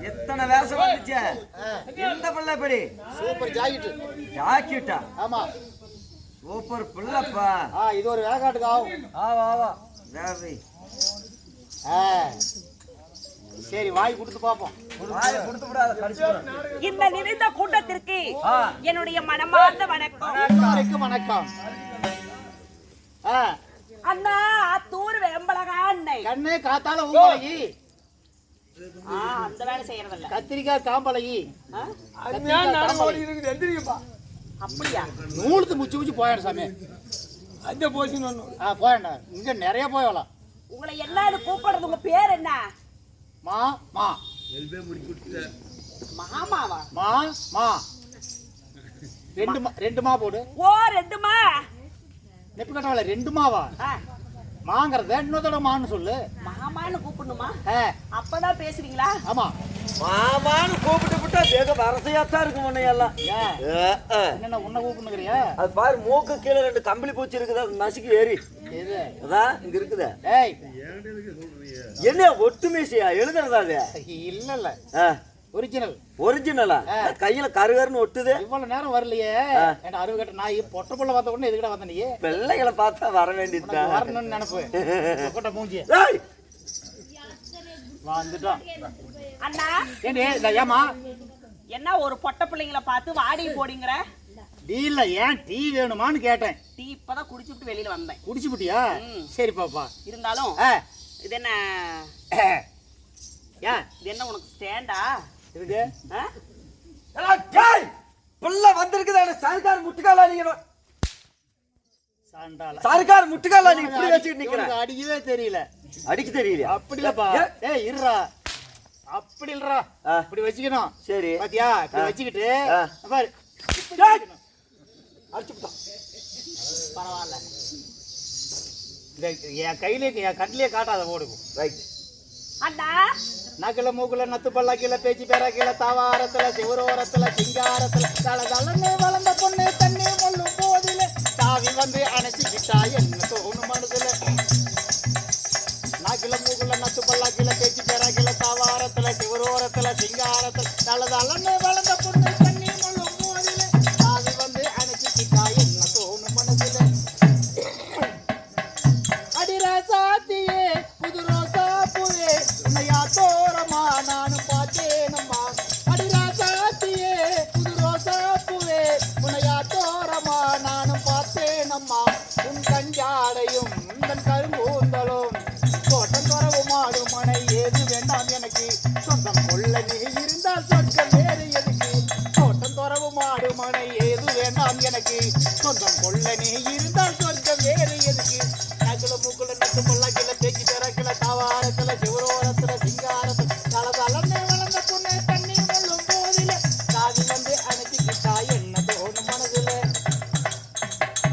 எத்தனை வேஷம் வந்துச்சு. எந்த பிள்ளை படி? Super jacket. ஜாக்கெட்டா? ஆமா, சூப்பர் பிள்ளைப்பா. இது ஒரு வேகாட்டுக்கு ஆகும். ஆவா ஆவா வேவி. சரி, வாய் கொடுத்து பாப்போம். வாய் கொடுத்து விடாத, கடிச்சு. இந்த நிறைந்த கூட்டத்திற்கு என்னுடைய மனமார்ந்த வணக்கம். வணக்கம். அண்ணா தூர் வேம்பலகா அண்ணே. கண்ணே காத்தால ஊம்பலகி. அந்த வேலை செய்யறதில்ல. கத்திரிக்காய் காம்பலகி. அப்படியா? நூலுக்கு முச்சு முச்சு போயாடு சாமி. அந்த போச்சு போயாண்டா. இங்க நிறைய போயலாம். உங்களை என்ன கூப்பிடுறது? உங்க பேர் என்ன? மா மா. மாமாவா? மா மா. ரெண்டு மா போடு. ஓ, ரெண்டு மா. நெப்பு கட்டவல ரெண்டு மாவா? மாங்கறத இன்னொரு மான்னு சொல்லு. மாமான்னு கூப்பிடணுமா? அப்பதான் பேசுறீங்களா? ஆமா, மாமான்னு கூப்பிட்டு விட்டா தேக வரசையாத்தான் இருக்கும். உன்னையெல்லாம் என்ன உன்னை கூப்பிடுங்கிறியா? அது பாரு, மூக்கு கீழே ரெண்டு கம்பளி பூச்சி இருக்குது, அது நசுக்கி ஏறி அதான் இங்க இருக்குதா. என்ன ஒட்டு மீசையா எழுதுறதா? அது இல்ல ஒரிஜினல். ஒரிஜினலா? கையில கருகருன்னு ஒட்டுது. இவ்வளவு நேரம் வரலையே. என்ன அறுவை கட்ட நாய் பொட்ட புள்ள பார்த்த உடனே எதுக்கிட்ட வந்த நீ? பிள்ளைகளை பார்த்தா வர வேண்டியது வரணும்னு நினைப்பு. கொட்ட மூஞ்சி வந்துட்டோம். அண்ணா ஏமா என்ன ஒரு பொட்ட பிள்ளைங்களை பார்த்து வாடி போடிங்கிற? டீ இல்ல, ஏன் டீ வேணுமான்னு கேட்டேன். டீ இப்பதான் குடிச்சுட்டு வெளியில வந்தேன். குடிச்சுட்டியா? சரி பாப்பா. இருந்தாலும் இது என்ன இது என்ன உனக்கு ஸ்டாண்டா இருக்கு? புள்ள வந்திருக்குது. சர்க்கார் முட்டுக்கால நீங்க சர்க்கார் முட்டுக்கால நீ இப்படி வச்சுட்டு நிக்கிற. அடிக்கவே தெரியல. அடிக்க தெரியல? அப்படி இல்லப்பா. இருடா, அப்படி இல்லடா, இப்படி வச்சுக்கணும். சரி பாத்தியா? இப்படி வச்சுக்கிட்டு பாரு. அடிச்சுட்டான். பரவாயில்ல, என் கையிலே என் கண்ணிலே காட்டாத ஓடுக்கும். ரைட். அண்ணா நகல மூக்குல நத்து பல்லாக்கில பேச்சு பேராக்கில தாவாரத்துல சிவரோரத்துல சிங்காரத்துல தளதளன்னு வளர்ந்த பொண்ணு தண்ணி முள்ளும் போதில தாவி வந்து அணைச்சிக்கிட்டா என்ன தோணும் மனதுல. சிங்காரத்துல தளதளன்னு வளர்ந்த பொண்ணு தண்ணி முள்ளும் போதிலே தாவி வந்து அணைச்சிட்டா என்ன தோணும் மனசுல அடிராசாத்தியே புது ரோசா பூவே உன்னையா தோரமா நானும் பார்த்தேனம்மா அடிராசாத்தியே புது ரோசா பூவே உன்னையா தோரமா நானும் பார்த்தேனம்மா உன் கஞ்சாடையும் உந்தன் கருங்கூந்தலும் தோட்டம் துறவு மாடு மனை ஏது வேண்டாம் எனக்கு சொந்தம் கொள்ள நீ இருந்தால் சொர்க்கம் வேறு எதுக்கு தோட்டம் துறவு மாடு மனை ஏது வேண்டாம் எனக்கு சொந்தம் கொள்ள நீ இருந்தால் சொர்க்கம் வேறு எதுக்கு நகுல முகுல நட்டு பல்லாக்கில பேச்சு திறக்கல தாவாரத்துல சிவரோரத்துல சிங்காரத்துல தளதளன்னு வளர்ந்த பொண்ணு தண்ணி முள்ளும் போதில தாவி வந்து அணைச்சிக்கிட்டா என்ன தோணும் மனதுல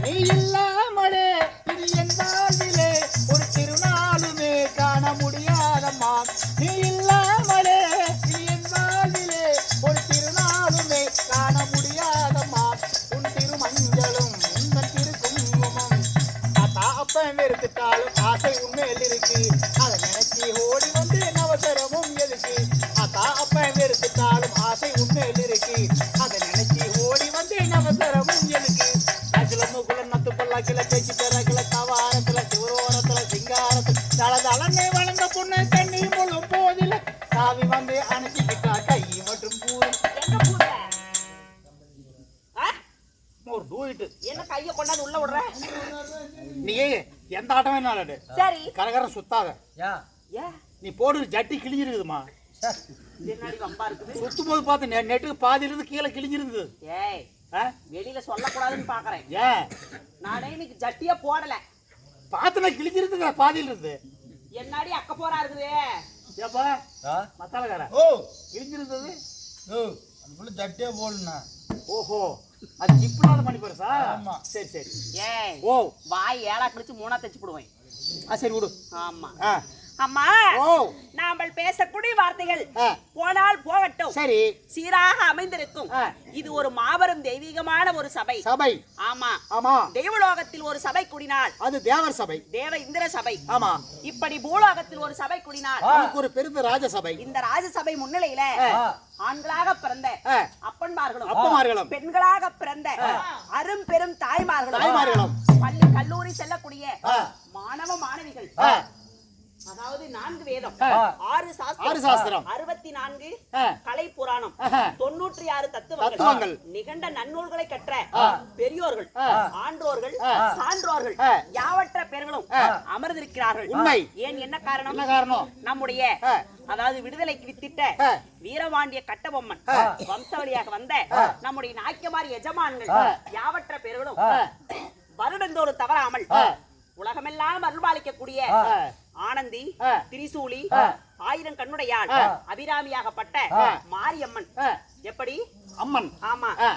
நீ இல்லாமலே இது என் வாழ்விலே ஒரு திருநாளுமே காண முடியாதம்மா நீ இல்லாமலே இது என் வாழ்விலே ஒரு திருநாளுமே காண முடியாதம்மா உன் திருமஞ்சளும் உன் திருக்குங்குமம் தாத்தா அப்பன் வெறுத்துட்டாலும் ஆசை உண்மையில் இருக்கு அதை நினைச்சி ஓடி வந்து அவசரமும் எதுக்கு தாத்தா அப்பன் வெறுத்துட்டாலும் ஆசை உண்மையில் இருக்கு அதை நினைச்சி ஓடி வந்து அவசரமும் எதுக்கு அகில முகுல நத்து பல்லாக்கில பேச்சு பெறக்கில தவாரத்துல சிவரோரத்துல சிங்காரத்துல தளதளன்னு வளர்ந்த பொண்ணு தண்ணி முழும் போதில தாவி வந்து அணைச்சிக்கிட்டா கை மற்றும் பூரி எங்க போற ஒரு டூயிட்டு என்ன கைய கொண்டாந்து உள்ள விடுற நீ எந்த ஆட்டம் வேணாலும் சரி கரகரம் சுத்தாத ஏ நீ போடுற ஜட்டி கிழிஞ்சிருக்குதுமா என்னடி வம்பா இருக்குது சுத்தும் போது பார்த்து நெட்டுக்கு பாதியில இருந்து கீழே கிழிஞ்சிருக்குது ஏய் வெளியில சொல்லக்கூடாதுன்னு பாக்குறேன் ஏன் நானே இன்னைக்கு ஜட்டியா போடல பார்த்தனா கிழிஞ்சிருக்குங்க பாதியில இருந்து என்னடி அக்க போரா இருக்குது ஏப்பா மசாலாக்கார ஓ கிழிஞ்சிருந்தது ஓ அந்த புள்ள ஜட்டியே போடணுண்ணா ஓஹோ அது இப்படினாலும் பண்ணி பாரு சார் ஆமா. சரி சரி ஏய் ஓ வாய் ஏழா கிழிச்சு மூணா தச்சு போடுவேன் சரி விடு ஆமா ஆ அம்மா ஓ நாமல் பேசக்கூடிய வார்த்தைகள் ஆ. போனால் போகட்டும் சரி சீராக அமைந்திருக்கும் ஆ. இது ஒரு மாபெரும் தெய்வீகமான ஒரு சபை சபை ஆமா ஆமா தெய்வலோகத்தில் ஒரு சபை கூடினால் அது தேவர் சபை தேவ இந்திர சபை ஆமா இப்படி பூலோகத்தில் ஒரு சபை கூடினால் அதுக்கு ஒரு பெருந்த ராஜசபை இந்த ராஜசபை முன்னிலையில ஆண்களாக பிறந்த ஆ. அப்பன்மார்களும் அப்பமார்களும் பெண்களாக பிறந்த அரும் பெரும் தாய்மார்களும் தாய்மார்களும் பள்ளி கல்லூரி செல்லக்கூடிய ஆ. மாணவ மாணவிகள் ஆ. அதாவது 4 வேதம் ஆ. 6 ஆறு சாஸ்திரம் 64 ஆ. கலை புராணம் ஆஹா. 96 தத்துவங்கள். தத்துவங்கள் நிகண்ட நன்னூல்களை கற்ற பெரியோர்கள் ஆ. ஆன்றோர்கள் ஆ. சான்றோர்கள் ஆ. யாவற்ற பேர்களும் ஆ. அமர்ந்திருக்கிறார்கள் உண்மை. ஏன் என்ன காரணம் என்ன காரணம் நம்முடைய ஆ. அதாவது விடுதலைக்கு வித்திட்ட ஆ. வீரபாண்டிய கட்டபொம்மன் ஆ. வம்சாவளியாக வந்த நம்முடைய நாய்க்கமாரி எஜமான்கள் ஆ. யாவற்ற பேர்களும் ஆ. வருடந்தோறும் தவறாமல் ஆ. உலகமெல்லாம் அருள்பாலிக்கக்கூடிய ஆ. ஆனந்தி ஆ. திரிசூலி ஆ. 1000 கண்ணுடையாள் ஆ. அபிராமியாகப்பட்ட ஆ. மாரியம்மன் ஆ. எப்படி அம்மன் ஆமா ஆ.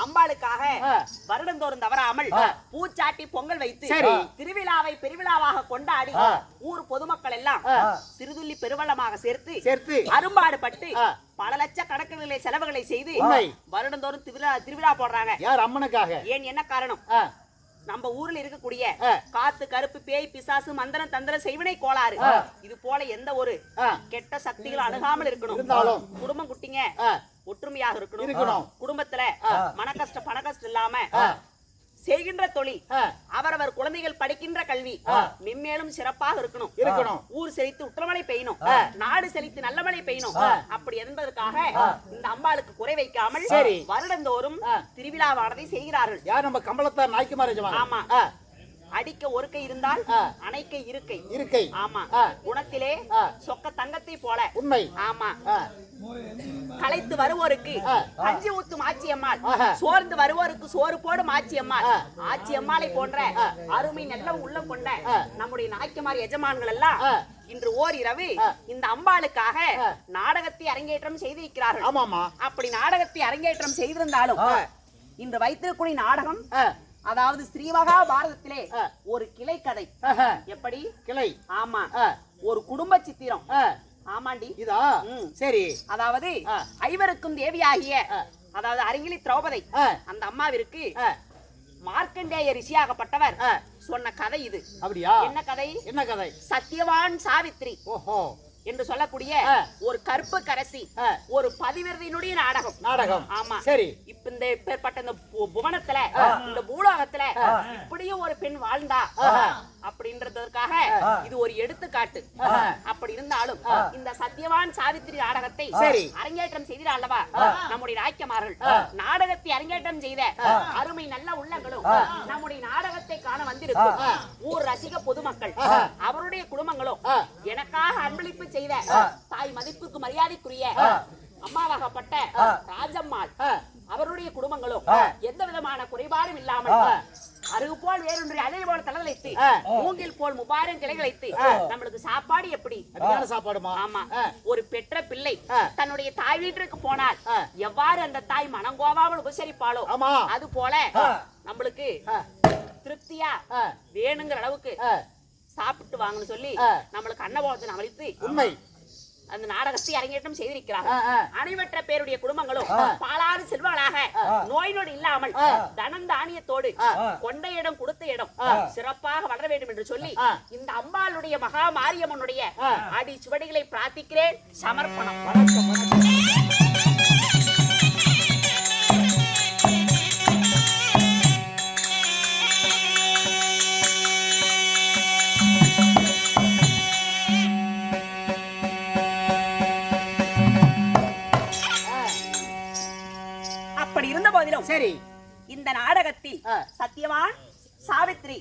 அம்பாளுக்காக ஆ. வருடந்தோறும் தவறாமல் ஆ. பூச்சாட்டி பொங்கல் வைத்து சரி. திருவிழாவை பெருவிழாவாக கொண்டாடி ஆ. ஊர் பொதுமக்கள் எல்லாம் ஆ. சிறுதுள்ளி பெருவளமாக சேர்த்து சேர்த்து அரும்பாடு பட்டு ஆ. பல லட்ச கணக்குகளை செலவுகளை செய்து உண்மை. வருடந்தோறும் திருவிழா போடுறாங்க யார் அம்மனுக்காக ஏன் என்ன காரணம் ஆ. நம்ம ஊர்ல இருக்கக்கூடிய ஆ. காத்து கருப்பு பேய் பிசாசு மந்திரம் தந்திரம் செய்வினை கோளாறு ஆ. இது போல எந்த ஒரு ஆ. கெட்ட சக்திகள் அணுகாமல் இருக்கணும் இருந்தாலும். குடும்பம் குட்டிங்க ஆ. ஒற்றுமையாக இருக்கணும் இருக்கணும். குடும்பத்துல மன கஷ்டம் பண கஷ்டம் இல்லாம ஆ. செய்கின்ற தொழில் ஆ. அவரவர் குழந்தைகள் படிக்கின்ற கல்வி ஆ. மென்மேலும் சிறப்பாக இருக்கணும் இருக்கணும். ஊர் செழித்து உற்றமழை பெய்யணும் ஆ. நாடு செழித்து நல்ல மழை பெய்யணும் ஆ. அப்படி என்பதற்காக இந்த அம்பாளுக்கு குறை வைக்காமல் சரி. வருடந்தோறும் ஆ. திருவிழாவானதை செய்கிறார்கள் யார் நம்ம கம்பளத்தார் நாய்க்குமார் எஜமான் ஆமா. ஆ. அடிக்க ஒரு கை இருந்தால் ஆ. அணைக்க இருக்கை இருக்கை ஆமா ஆ. குணத்திலே ஆ. சொக்க தங்கத்தை போல உண்மை ஆமா ஆ. களைத்து வருவோருக்கு ஆ. கஞ்சி ஊத்தும் ஆச்சியம்மாள் ஆஹா. சோர்ந்து வருவோருக்கு சோறு போடும் ஆச்சியம்மாள் ஆ. ஆச்சியம்மாளை போன்ற அருமை நல்ல உள்ளம் கொண்ட ஆ. நம்முடைய நாய்க்குமார் எஜமான்கள் எல்லாம் ஆ. இன்று ஓரிரவு ஆ. இந்த அம்பாளுக்காக ஆ. நாடகத்தை அரங்கேற்றம் செய்திருக்கிறார்கள் ஆமாமா அப்படி நாடகத்தை அரங்கேற்றம் செய்திருந்தாலும் ஆ. இன்று வைத்திருக்கூடிய நாடகம் ஆ. அதாவது ஸ்ரீமகா பாரதத்திலே ஆ. ஒரு கிளை கதை ஆஹா. எப்படி கிளை ஆமா ஆ. ஒரு குடும்ப சித்திரம் ஆ. ஆமாண்டி இதா ம். சரி அதாவது ஆ. ஐவருக்கும் தேவியாகிய ஆ. அதாவது அரங்கிலி திரௌபதி ஆ. அந்த அம்மாவிற்கு ஆ. மார்க்கண்டேய ரிஷியாகப்பட்டவர் ஆ. சொன்ன கதை இது அப்படியா என்ன கதை என்ன கதை சத்தியவான் சாவித்ரி ஓஹோ என்று சொல்லக்கூடிய ஒரு கருப்பு கரசி ஒரு பதிவிரதையினுடைய நாடகம். நாடகம். ஆமா. சரி. இப்ப இந்த பேர்பட்ட இந்த புவனத்துல இந்த பூலோகத்துல இப்படியும் ஒரு பெண் வாழ்ந்தா அப்படின்றதற்காக இது ஒரு எடுத்துக்காட்டு. அப்படி இருந்தாலும் இந்த சத்தியவான் சாவித்திரி நாடகத்தை அரங்கேற்றம் செய்த அல்லவா நம்முடைய நாயக்கமார்கள் நாடகத்தை அரங்கேற்றம் செய்த அருமை நல்ல உள்ளங்களும் நம்முடைய நாடகத்தை காண வந்திருக்கும் ஊர் ரசிக பொதுமக்கள் அவருடைய குடும்பங்களும் எனக்காக அன்பளிப்பு செய்த தாய் மதிப்புக்கு மரியாதைக்குரிய அம்மாவாகப்பட்ட ராஜம்மாள் அவருடைய குடும்பங்களும் எந்த விதமான குறைபாடும் இல்லாமல் அருகு போல் வேறொன்று அலை போல தளதலைத்து மூங்கில் போல் முபாரம் கிளைகளைத்து நம்மளுக்கு சாப்பாடு எப்படி சாப்பாடுமா? ஆமா. ஒரு பெற்ற பிள்ளை தன்னுடைய தாய் வீட்டிற்கு போனால் எவ்வாறு அந்த தாய் மனங்கோவாமல் உபசரிப்பாளோ அது போல நம்மளுக்கு திருப்தியா வேணுங்கிற அளவுக்கு சாப்பிட்டு வாங்கன்னு சொல்லி நம்மளுக்கு அன்னபோஜனம் அளித்து உண்மை அந்த நாடகத்தை அரங்கேற்றம் செய்திருக்கிறார். அனைவற்ற பேருடைய குடும்பங்களும் பாலாறு செல்வங்களாக நோய் நொடி இல்லாமல் தனம் தானியத்தோடு கொண்ட இடம் கொடுத்த இடம் சிறப்பாக வளர வேண்டும் என்று சொல்லி இந்த அம்பாளுடைய மகா மாரியம்மனுடைய அடி சுவடிகளை பிரார்த்திக்கிறேன். சமர்ப்பணம். வணக்கம், வணக்கம். சரி. இந்த நாடகத்தில் சத்தியவான் சாவித்ரி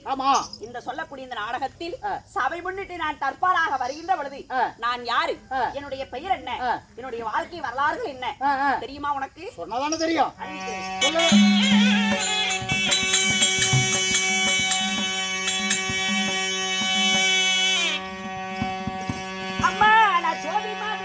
இந்த சொல்லக்கூடிய இந்த நாடகத்தில் சபை முன்னிட்டு நான் தற்பாராக வருகின்ற பொழுது நான் யாரு, என்னுடைய பெயர் என்ன, என்னுடைய வாழ்க்கை வரலாறுகள் என்ன தெரியுமா உனக்கு? சொன்னதானே தெரியும். அம்மா நான் ஜோதி மாதிரி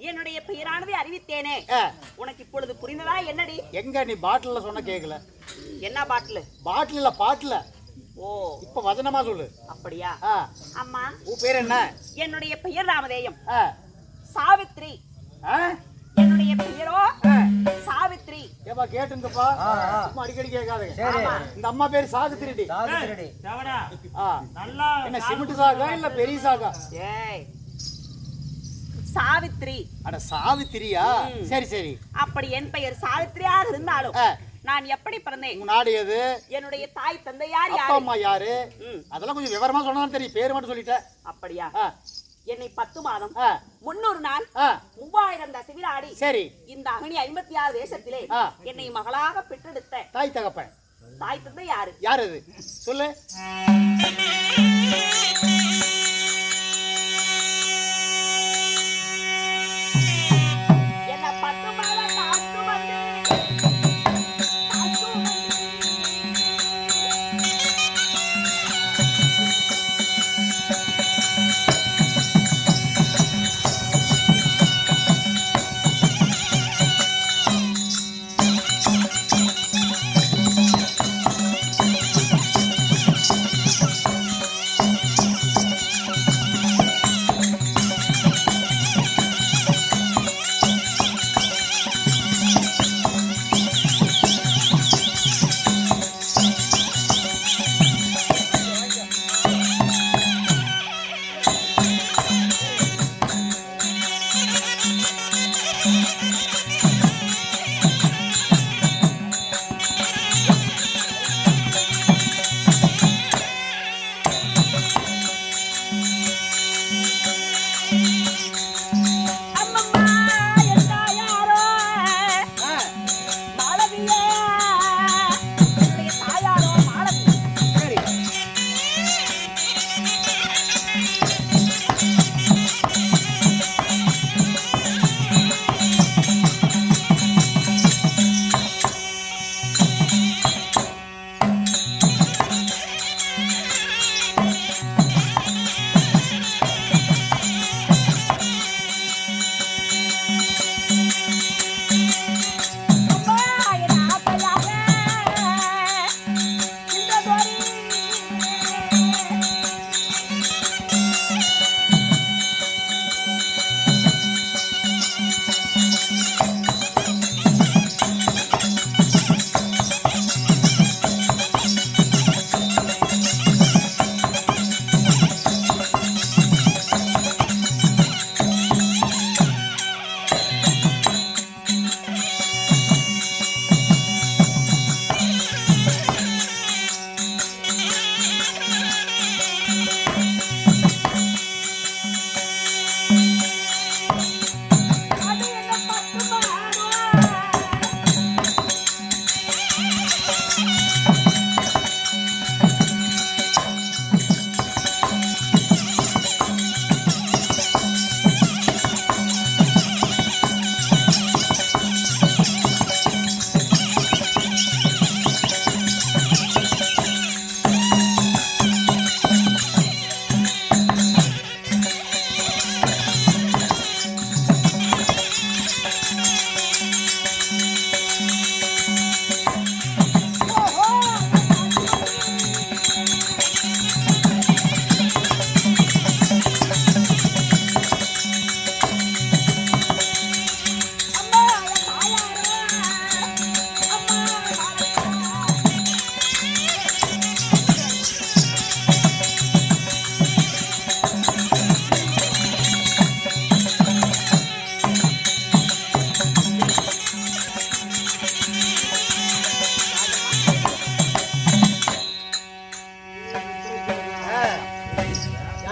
என்னுடைய பெயரானதை அறிவித்தேனே, உனக்கு இப்பொழுது புரிந்ததா என்னடி? எங்க நீ பாட்டில்ல சொன்ன கேக்கல. என்ன பாட்டில்? பாட்டில்ல பாட்டில்ல. ஓ, இப்ப வசனமா சொல்லு. அப்படியா? அம்மா உன் பேர் என்ன? என்னுடைய பெயர் ராமதேயம். சாவித்ரி. என்னுடைய பெயரோ சாவித்ரி. ஏப்பா கேட்டுங்கப்பா, சும்மா அடிக்கடி கேட்காதீங்க. இந்த அம்மா பேர் சாவித்ரி. சாவித்ரி நல்லா என்ன சிமெண்ட் சாகா இல்ல பெரிய சாகா? ஏய் சாவித்ரி. அட சாவித்ரியா? சரி சரி. அப்படி என் பெயர் சாவித்ரியாக இருந்தாலும் நான் எப்படி பிறந்தேன்? உங்க நாடு எது? என்னுடைய தாய் தந்தை யார், அப்பா அம்மா யாரு? அதெல்லாம் கொஞ்சம் விவரமா சொன்னா தெரியும். பேர் மட்டும் சொல்லிட்ட. அப்படியா? என்னை 10 மாதம் 300 நாள் 3000 தசவிலாடி சரி இந்த அகனி 56 தேசத்திலே என்னை மகளாக பெற்றெடுத்த தாய் தகப்பன் தாய் தந்தை யாரு? யார் அது சொல்லு.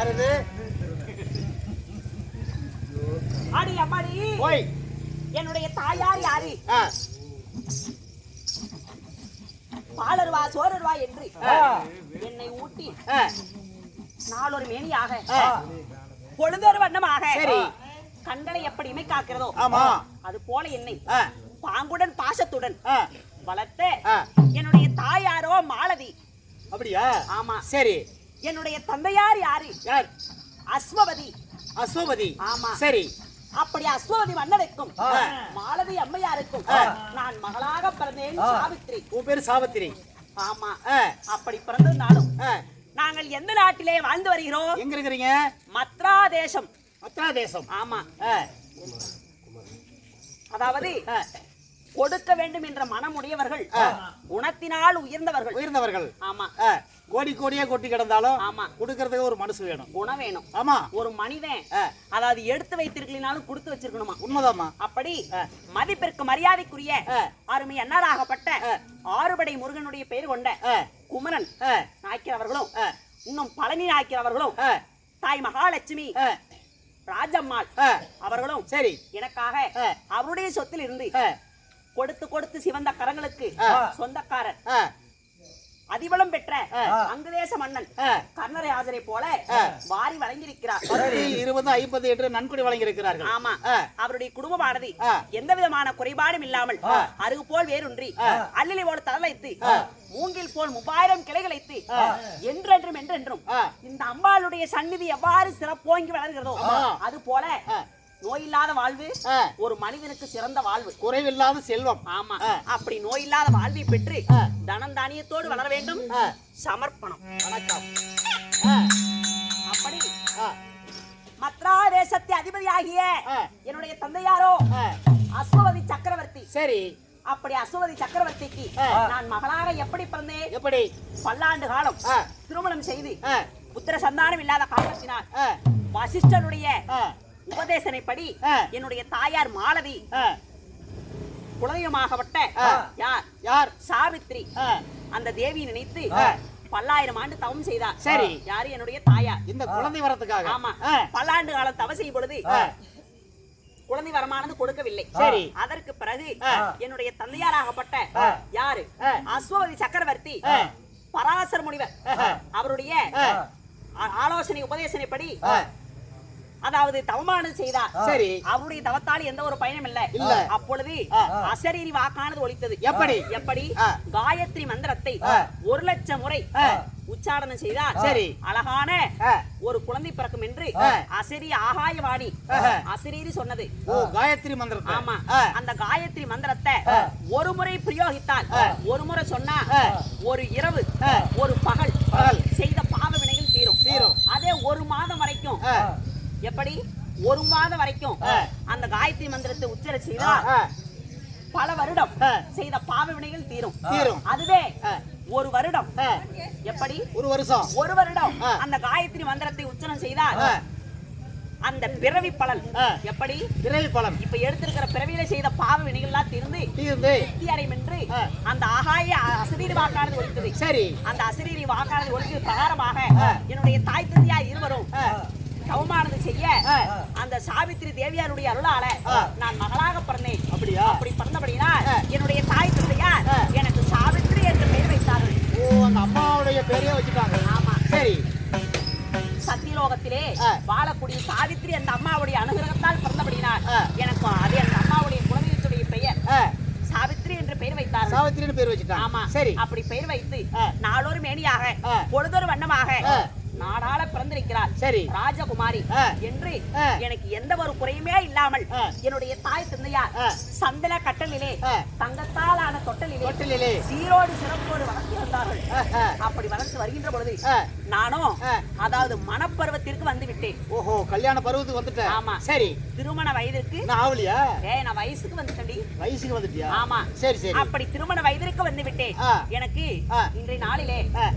யாரு அடி அம்மாடி போய் என்னுடைய தாயார் யாரு ஆ, பாலருவா சோரருவா என்று என்னை ஊட்டி ஆ, நாளொரு மேனியாக ஆ. பொழுதொரு வண்ணமாக சரி. கண்களை எப்படி இமை காக்கிறதோ ஆமா. அது போல என்னை ஆ, பாங்குடன் பாசத்துடன் ஆ, வளர்த்த ஆ. என்னுடைய தாயாரோ மாலதி. அப்படியா ஆமா. சரி. என்னுடைய தந்தையார் யாரு யார் அஸ்வபதி. அசோபதி ஆமா. சரி. அப்படி அஸ்வபதி மன்னனுக்கும் மாலதி அம்மையாருக்கும் நான் மகளாக பிறந்தேன் சாவித்ரி. உன் பேரு சாவித்திரி. ஆமா. ஆ, அப்படி பிறந்திருந்தாலும் ஆ. நாங்கள் எந்த நாட்டிலே வாழ்ந்து வருகிறோம்? எங்க இருக்கிறீங்க? மத்ரா தேசம். மத்ரா தேசம். ஆமா. ஆ, அதாவது ஆ. கொடுக்க வேண்டும் என்ற மனமுடையவர்கள், குணத்தினால் உயர்ந்தவர்கள். உயர்ந்தவர்கள். ஆமா. ஆ, கோடி கோடியா கொட்டி கிடந்தாலும் ஆமா. கொடுக்கறதுக்கு ஒரு மனசு வேணும். குணம் வேணும். ஆமா. ஒரு மனிதன் ஆ. அதாவது எடுத்து வைத்திருக்கலினாலும் கொடுத்து வச்சிருக்கணுமா? உண்மைதாம்மா. அப்படி மதிப்பிற்கு மரியாதைக்குரிய ஆ. அருமை அன்னாராகப்பட்ட ஆறுபடை முருகனுடைய பெயர் கொண்ட ஆ, குமரன் ஆ, நாய்க்கர் அவர்களும் ஆ. இன்னும் பழனி நாய்க்கர் அவர்களும் ஆ, தாய் மகாலட்சுமி ஆ, ராஜம்மாள் ஆ. அவர்களும் சரி. எனக்காக ஆ. அவருடைய சொத்தில் இருந்து ஆ, கொடுத்து கொடுத்து சிவந்த கரங்களுக்கு சொந்தக்காரர் ஆ, அதிபலம் பெற்ற ஆ. அங்குதேச மன்னன் ஆ. கர்ணராஜரை போல ஆ. வாரி வழங்கியிருக்கிறார். 10, 20, 50 என்று நன்கொடை வழங்கி இருக்கிறார்கள். ஆமா. ஆ. அவருடைய குடும்பமானது ஆ. எந்த விதமான குறைபாடும் இல்லாமல் அருகு போல் வேரூன்றி அல்லிலை போல தலை வைத்து மூங்கில் போல் 3000 கிளைகள் வைத்து என்றென்றும் என்றென்றும் ஆ. இந்த அம்பாளுடைய சந்நிதி எவ்வாறு சிறப்போங்கி வளர்கிறதோ ஆமா. அது போல ஆ. நோயில்லாத வாழ்வு ஆ. ஒரு மனிதனுக்கு சிறந்த வாழ்வு. குறைவில்லாத செல்வம். ஆமா. ஆ. அப்படி நோயில்லாத வாழ்வை பெற்று ஆ. தனம் தானியத்தோடு வளர வேண்டும். ஆ. சமர்ப்பணம். வணக்கம். ஆ, அப்படி ஆ, மத்ரா தேசத்தை அதிபதியாகிய ஆ. என்னுடைய தந்தையாரோ ஆ. அஸ்வபதி சக்கரவர்த்தி. சரி. அப்படி அஸ்வபதி சக்கரவர்த்திக்கு ஆ. நான் மகளாக எப்படி பிறந்தேன்? எப்படி? பல்லாண்டு காலம் ஆ. திருமணம் செய்து ஆ, புத்திர சந்தானம் இல்லாத காரணத்தினால் ஆ, வசிஷ்டருடைய ஆ, உபதேசனைப்படி ஆ. என்னுடைய தாயார் மாலதி ஆ. குலதெய்வமாகப்பட்ட ஆ. யார் யார்? சாவித்ரி ஆ. அந்த தேவியை நினைத்து ஆ. 1000 ஆண்டு தவம் செய்தார். சரி. யாரு? என்னுடைய தாயார். இந்த குழந்தை வரத்துக்காக. ஆமா. ஆ. பல்லாண்டு காலம் தவம் செய்யும் பொழுது ஆ. குழந்தை வரமானது கொடுக்கவில்லை. சரி. அதற்கு பிறகு ஆ. என்னுடைய தந்தையாராகப்பட்ட ஆ. யாரு? ஆ. அஸ்வபதி சக்கரவர்த்தி ஆ. பராசர முனிவர் ஆ. அவருடைய ஆ. ஆலோசனை உபதேசனைப்படி ஆ. அதாவது தவமானது செய்தார். சரி. அவருடைய தவத்தால் எந்த ஒரு பயனும் இல்ல. இல்ல. அப்பொழுது ஆ. அசரீரி வாக்கானது ஒலித்தது. எப்படி? எப்படி? ஆ. காயத்ரி மந்திரத்தை ஆ. 1,00,000 முறை ஆ. உச்சாரணம் செய்தார். சரி. அழகான ஆ. ஒரு குழந்தை பிறக்கும் என்று ஆ. அசரி ஆகாயவாணி ஆஹா. அசரீரி சொன்னது. ஓ, காயத்ரி மந்திரத்தை. ஆமா. ஆ. அந்த காயத்ரி மந்திரத்தை ஆ. ஒரு முறை பிரயோகித்தால், ஆ. ஒரு முறை சொன்னா ஆ. ஒரு இரவு, ஆ. ஒரு பகல் பகல் செய்த பாவ வினைகள் தீரும். தீரும். அதே ஒரு மாதம் வரைக்கும். ஆ. எப்படி? ஒரு மாதம் வரைக்கும் ஆ. அந்த காயத்ரி மந்திரத்தை உச்சர செய்தால் ஆ. பல வருடம் ஆ. செய்த பாவ வினைகள் தீரும். தீரும். அதுவே ஆ. ஒரு வருடம். ஆ. எப்படி? ஒரு வருஷம். ஒரு வருடம் ஆ. அந்த காயத்ரி மந்திரத்தை உச்சரம் செய்தால் ஆ. அந்த பிறவி பலன் ஆ. எப்படி? விரைவி பலன் இப்ப எடுத்திருக்கிற பிறவியில செய்த பாவ வினைகள்லாம் தீர்ந்து தீர்ந்து. முக்தி அடையும் என்று ஆ. அந்த ஆகாய அசரீரி வாக்கானது ஒலித்தது. சரி. அந்த அசரீரி வாக்கானது ஒலித்தது பிரகாரமாக ஆ. என்னுடைய தாய் தந்தையார் இருவரும் ஆ. தவமானது செய்ய ஆ. அந்த சாவித்திரி தேவியாருடைய அருளால ஆ. நான் மகளாக பிறந்தேன். அப்படியா? அப்படி பிறந்தபடினால் ஆ. என்னுடைய தாய் தந்தையார் ஆ. எனக்கு சாவித்திரி என்று பெயர் வைத்தார்கள். ஓ, அந்த அம்மாவுடைய பேரையே வச்சுட்டாங்க. ஆமா. சரி. சத்தியலோகத்திலே ஆ. வாழக்கூடிய சாவித்திரி அந்த அம்மாவுடைய அனுகிரகத்தால் பிறந்தபடினால் ஆ. எனக்கு அது அந்த அம்மாவுடைய குலதெய்வத்துடைய பெயர் ஆ. சாவித்திரி என்று பெயர் வைத்தார்கள். சாவித்திரின்னு பேர் வச்சுட்டாங்க. ஆமா. சரி. அப்படி பெயர் வைத்து ஆ. நாளொரு மேனியாக ஆ. பொழுதொரு வண்ணமாக ஆ. நாடாள பிறந்திருக்கிறார். சரி. ராஜகுமாரி ஆ. என்று ஆ. எனக்கு எந்த ஒரு குறையுமே இல்லாமல் ஆ. என்னுடைய தாய் தந்தையார் ஆ. சந்தன கட்டலிலே ஆ. தங்கத்தால் ஆன தொட்டலிலே தொட்டிலே. சீரோடு சிறப்போடு வளர்த்து வந்தார்கள். ஆஹா. அப்படி வளர்த்து வருகின்ற பொழுது ஆ. நானும் ஆ. அதாவது மனப்பருவத்திற்கு வந்து விட்டேன். ஓஹோ, கல்யாண பருவத்துக்கு வந்துட்டேன். ஆமா. சரி. திருமண வயதிற்கு நான் ஆவலியா? நான் வயசுக்கு வந்துட்டேன்டி. வயசுக்கு வந்துட்டியா? ஆமா. சரி சரி. அப்படி திருமண வயதிற்கு வந்து விட்டேன். ஆ. எனக்கு ஆ. இன்றைய நாளிலே ஆ.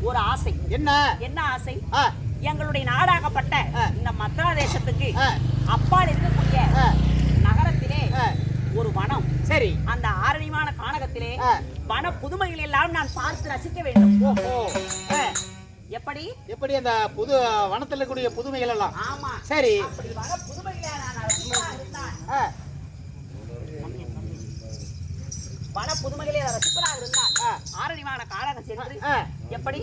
ஒரு ஆசை. என்ன? என்ன ஆசை? ஆ. எங்களுடைய நாடாகப்பட்ட ஆ. இந்த மத்ரா தேசத்துக்கு ஆ. அப்பால் இருக்கக்கூடிய ஆ. நகரத்திலே ஆ. ஒரு வனம். சரி. அந்த ஆரணியமான கானகத்திலே ஆ. வன புதுமைகள் எல்லாம் நான் பார்த்து ரசிக்க வேண்டும். ஓஹோ. ஆ. எப்படி எப்படி அந்த புது வனத்துல கூடிய புதுமைகள் எல்லாம் ஆமா சரி அப்படி வர புதுமையில நான் ரசிப்பனா இருந்தால் ஆ, வன புதுமைகளே ரசிப்பனா இருந்தால் ஆரணிவான காடாக சென்று ஆ, எப்படி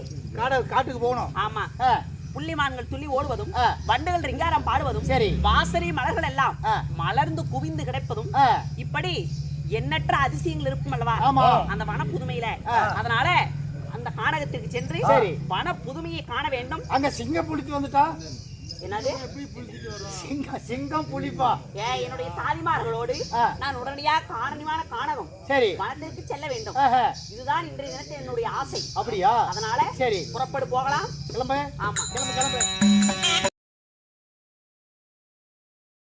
காட்டுக்கு போகணும் ஆமா ஆ, புள்ளிமான்கள் துள்ளி ஓடுவதும் ஆ. வண்டுகள் ரிங்காரம் பாடுவதும் சரி. வாசனை மலர்கள் எல்லாம் ஆ. மலர்ந்து குவிந்து கிடைப்பதும் ஆ, இப்படி எண்ணற்ற அதிசயங்கள் இருக்கும் அல்லவா ஆமா. அந்த வன புதுமையில ஆ. அதனால அந்த கானகத்திற்கு சென்று சரி. வன புதுமையை காண வேண்டும். அங்க சிங்கம் புளித்து வந்துட்டா என்னது சிங்கம் புளிப்பா என்னுடைய தாதிமார்களோடு ஆ. நான் உடனடியாக காரணியான கானகம் சரி வனத்திற்கு செல்ல வேண்டும். ஆஹா, இதுதான் இன்றைய தினத்தில் என்னுடைய ஆசை. அப்படியா அதனால சரி புறப்படு போகலாம். கிளம்பு ஆமா கிளம்பு கிளம்பு